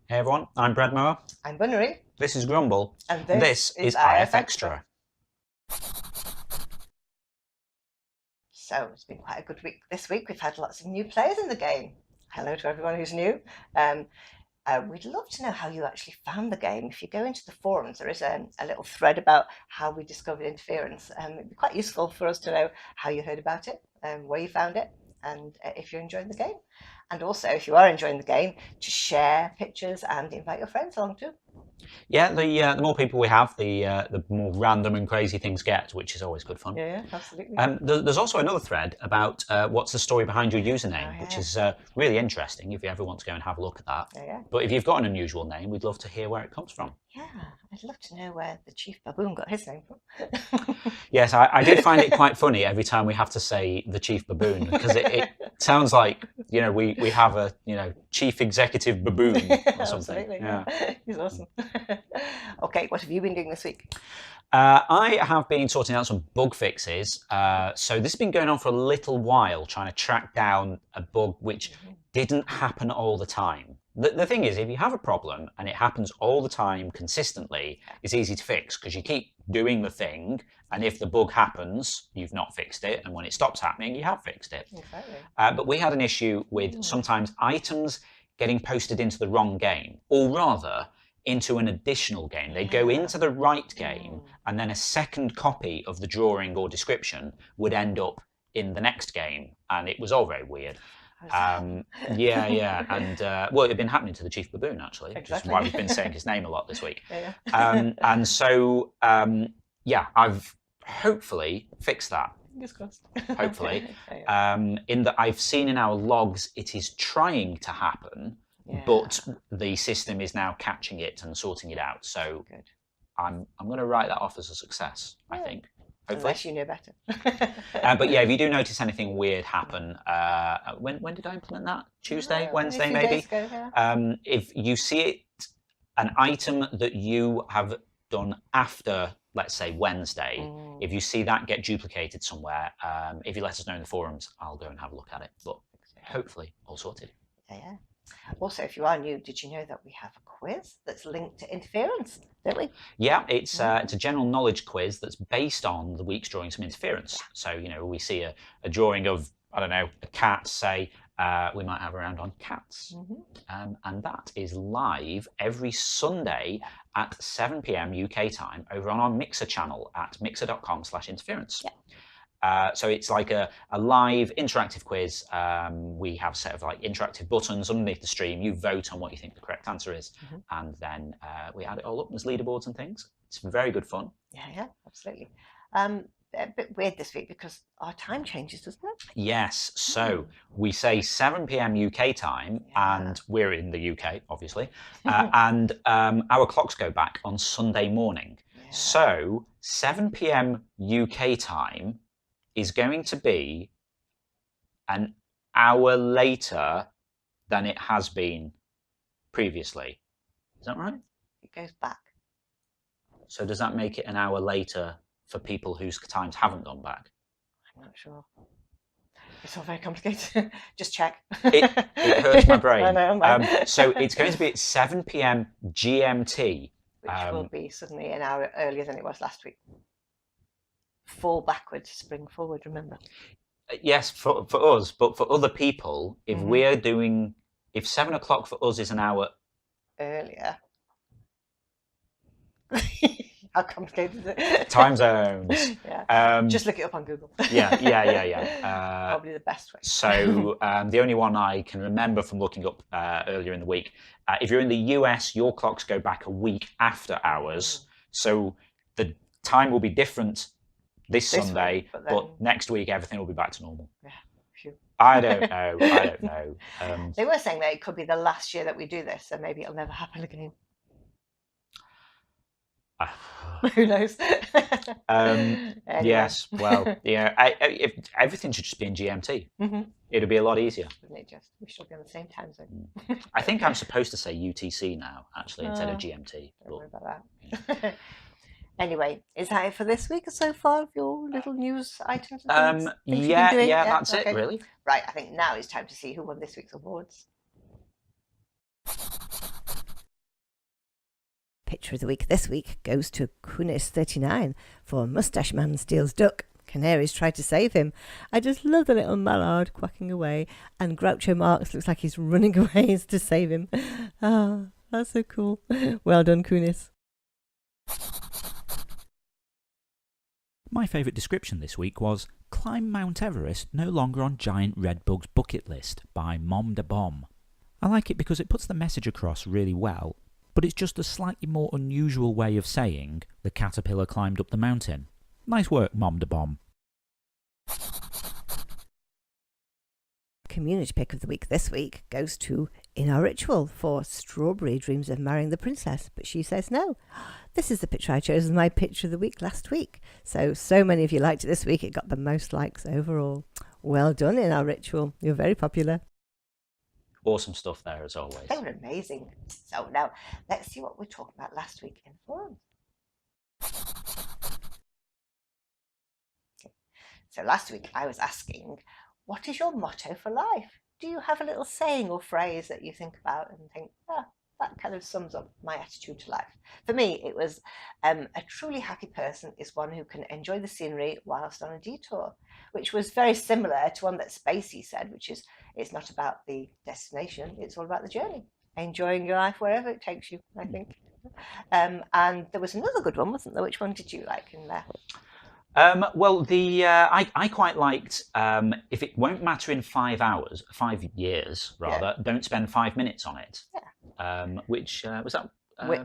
Hey everyone, I'm Brad Mower. I'm Bunnery. This is Grumble. And this is IFXtra. So it's been quite a good week this week. We've had lots of new players in the game. Hello to everyone who's new. We'd love to know how you actually found the game. If you go into the forums, there is a little thread about how we discovered interference. It'd be quite useful for us to know how you heard about it, where you found it, and if you're enjoying the game. And also, if you are enjoying the game, to share pictures and invite your friends along too. Yeah, the more people we have, the more random and crazy things get, which is always good fun. Yeah, absolutely. There's also another thread about what's the story behind your username, which is really interesting if you ever want to go and have a look at that. Yeah. But if you've got an unusual name, we'd love to hear where it comes from. Yeah, I'd love to know where the Chief Baboon got his name from. Yes, I did find it quite funny every time we have to say the Chief Baboon, because it sounds like, we have a, Chief Executive Baboon or something. Absolutely, yeah. He's awesome. Okay, what have you been doing this week? I have been sorting out some bug fixes. So this has been going on for a little while, trying to track down a bug which didn't happen all the time. The thing is, if you have a problem and it happens all the time consistently, it's easy to fix because you keep doing the thing, and if the bug happens, you've not fixed it, and when it stops happening, you have fixed it. Exactly. But we had an issue with sometimes items getting posted into the wrong game, or rather, into an additional game. They'd go into the right game, and then a second copy of the drawing or description would end up in the next game, and it was all very weird. And well, it had been happening to the Chief Baboon actually, which is why we've been saying his name a lot this week. And so I've hopefully fixed that. Fingers crossed. Hopefully, in that I've seen in our logs it is trying to happen, but the system is now catching it and sorting it out. So good. I'm going to write that off as a success. I think. Hopefully. Unless you know better. But yeah, if you do notice anything weird happen, when did I implement that? Tuesday, Wednesday, maybe? Ago, yeah. If you see it, an item that you have done after, let's say, Wednesday, if you see that get duplicated somewhere, if you let us know in the forums, I'll go and have a look at it. But hopefully, all sorted. Yeah. Also, if you are new, did you know that we have a quiz that's linked to interference, don't we? Yeah, it's a general knowledge quiz that's based on the week's drawing some interference. So, we see a drawing of, I don't know, a cat, say, we might have a round on cats. And that is live every Sunday at 7 p.m. UK time over on our Mixer channel at mixer.com/interference. So it's like a live interactive quiz. We have a set of interactive buttons underneath the stream. You vote on what you think the correct answer is, and then we add it all up as leaderboards and things. It's very good fun. Yeah, absolutely. A bit weird this week because our time changes, doesn't it? Yes. So we say 7 p.m. UK time, and we're in the UK, obviously, and our clocks go back on Sunday morning. So 7 p.m. UK time is going to be an hour later than it has been previously. Is that right? It goes back. So does that make it an hour later for people whose times haven't gone back? I'm not sure. It's all very complicated. Just check. It hurts my brain. I know. So it's going to be at 7 p.m. GMT. Which will be suddenly an hour earlier than it was last week. Fall backwards, spring forward, remember? Yes, for us, but for other people, if we're doing, if 7 o'clock for us is an hour earlier. How complicated is it? Time zones. Just look it up on Google. Yeah. Probably the best way. So the only one I can remember from looking up earlier in the week, if you're in the US, your clocks go back a week after ours. So the time will be different this Sunday, week, but next week everything will be back to normal. Yeah. Phew. I don't know. They were saying that it could be the last year that we do this, so maybe it'll never happen again. Who knows? Anyway. Yes, well, yeah. If everything should just be in GMT. It'll be a lot easier. Wouldn't it just? We should be on the same time zone. I think I'm supposed to say UTC now, actually, instead of GMT. Don't worry about that. Anyway, is that it for this week so far of your little news items? And things that's it, really. Right, I think now it's time to see who won this week's awards. Picture of the week this week goes to Kunis39 for Mustache Man Steals Duck. Canaries try to save him. I just love the little mallard quacking away, and Groucho Marx looks like he's running away to save him. Ah, that's so cool. Well done, Kunis. My favourite description this week was "Climb Mount Everest no longer on Giant Redbug's bucket list" by Mom de Bomb. I like it because it puts the message across really well, but it's just a slightly more unusual way of saying the caterpillar climbed up the mountain. Nice work, Mom de Bomb. Community pick of the week this week goes to In Our Ritual for Strawberry dreams of marrying the princess, but she says no. This is the picture I chose as my picture of the week last week. So many of you liked it this week, it got the most likes overall. Well done, In Our Ritual. You're very popular. Awesome stuff there, as always. They were amazing. So now, let's see what we talked about last week in the forums. Okay. So last week I was asking, what is your motto for life? Do you have a little saying or phrase that you think about and think, that kind of sums up my attitude to life? For me, it was a truly happy person is one who can enjoy the scenery whilst on a detour, which was very similar to one that Spacey said, which is, it's not about the destination, it's all about the journey. Enjoying your life wherever it takes you, I think. And there was another good one, wasn't there? Which one did you like in there? Well, I quite liked if it won't matter in 5 years, don't spend 5 minutes on it. Yeah. Which was that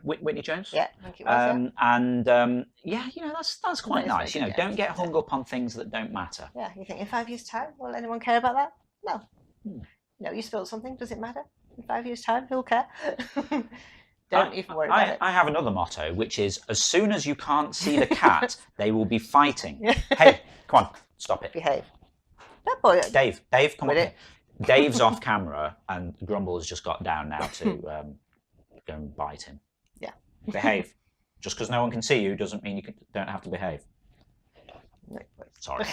Whitney Jones? Yeah, I think it was. And that's quite nice. Don't get hung up on things that don't matter. Yeah, you think in 5 years' time, will anyone care about that? No. No, you spilled something. Does it matter? In 5 years' time, who'll care? Don't even worry about it. I have another motto, which is, as soon as you can't see the cat, they will be fighting. Hey, come on, stop it. Behave. That boy. Dave, come on here. Dave's off camera, and Grumble has just got down now to go and bite him. Yeah. Behave. Just because no one can see you doesn't mean you don't have to behave. No, sorry.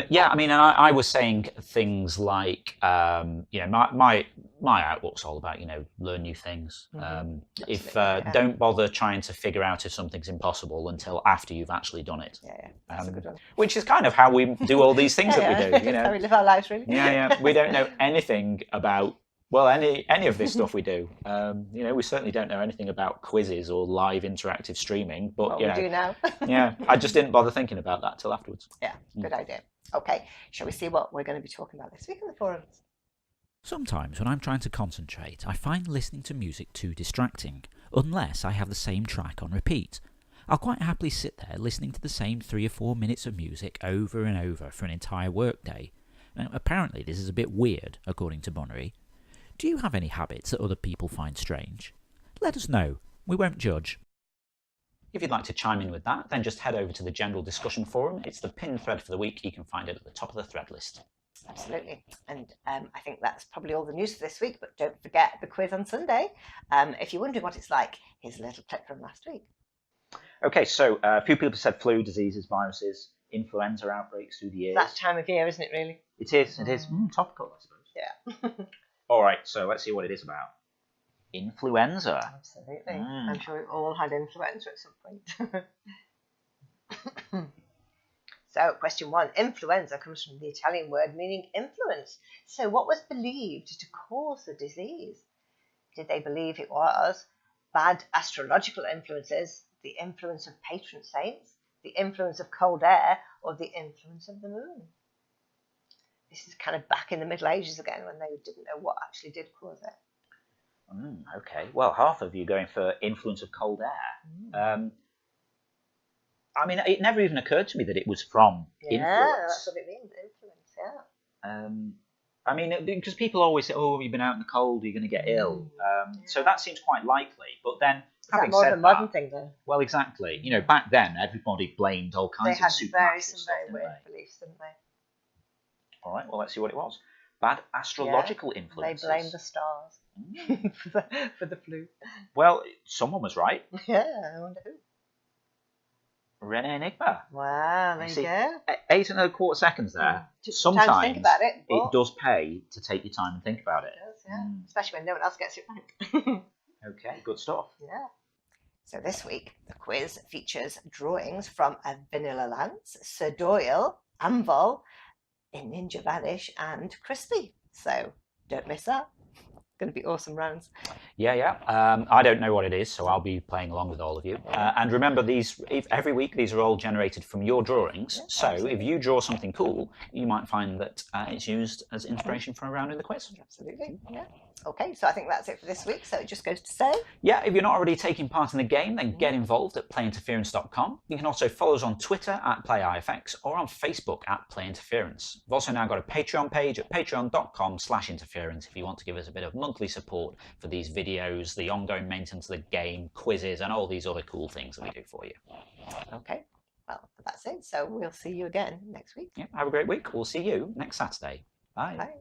Yeah, I mean, and I was saying things like, my outlook's all about, learn new things. Don't bother trying to figure out if something's impossible until after you've actually done it. Yeah, that's a good one. Which is kind of how we do all these things that we do. How we live our lives, really. Yeah. We don't know anything about any of this stuff we do. We certainly don't know anything about quizzes or live interactive streaming, but we do now. Yeah, I just didn't bother thinking about that till afterwards. Yeah, good idea. Okay, shall we see what we're going to be talking about this week in the forums? Sometimes when I'm trying to concentrate, I find listening to music too distracting, unless I have the same track on repeat. I'll quite happily sit there listening to the same 3 or 4 minutes of music over and over for an entire workday. Now, apparently this is a bit weird, according to Bonnery. Do you have any habits that other people find strange? Let us know. We won't judge. If you'd like to chime in with that, then just head over to the general discussion forum. It's the pinned thread for the week. You can find it at the top of the thread list. Absolutely. And I think that's probably all the news for this week, but don't forget the quiz on Sunday. If you're wondering what it's like, here's a little clip from last week. Okay, so a few people said flu, diseases, viruses, influenza outbreaks through the years. That time of year, isn't it, really? It is. Topical, I suppose. Yeah. All right, so let's see what it is about. Influenza. Absolutely. I'm sure we've all had influenza at some point. So, question 1. Influenza comes from the Italian word meaning influence. So, what was believed to cause the disease? Did they believe it was bad astrological influences, the influence of patron saints, the influence of cold air, or the influence of the moon? This is kind of back in the Middle Ages again, when they didn't know what actually did cause it. Okay, well, half of you going for influence of cold air. I mean, it never even occurred to me that it was from influence. Yeah, that's what it means, influence, yeah. I mean, because people always say, oh, you've been out in the cold, you're going to get ill. So that seems quite likely. But then, having said that... Is that more of a modern thing, though? Well, exactly. Back then, everybody blamed all kinds of supernatural stuff. They had some very weird beliefs, didn't they? All right, well, let's see what it was. Bad astrological influences. They blamed the stars for the flu. Well, someone was right. Yeah, I wonder who. Rene Enigma. Wow, there you go. 8 1/4 seconds there. Sometimes time to think about it does pay to take your time and think about it. It does, yeah. Especially when no one else gets it right. Okay, good stuff. Yeah. So this week, the quiz features drawings from a Vanilla Lance, Sir Doyle, Amvol, in Ninja Vanish, and Crispy. So don't miss that. Going to be awesome rounds. Yeah. I don't know what it is, so I'll be playing along with all of you. And remember, every week these are all generated from your drawings. Yeah, so absolutely. if you draw something cool, you might find that it's used as inspiration for a round in the quiz. Absolutely. Yeah. Okay, so I think that's it for this week. So it just goes to say, yeah, if you're not already taking part in the game, then get involved at playinterference.com. You can also follow us on Twitter at PlayIFX or on Facebook at PlayInterference. We've also now got a Patreon page at patreon.com/interference if you want to give us a bit of monthly support for these videos, the ongoing maintenance of the game, quizzes, and all these other cool things that we do for you. okay, well, that's it. So we'll see you again next week. Yeah, have a great week. We'll see you next Saturday. Bye. Bye.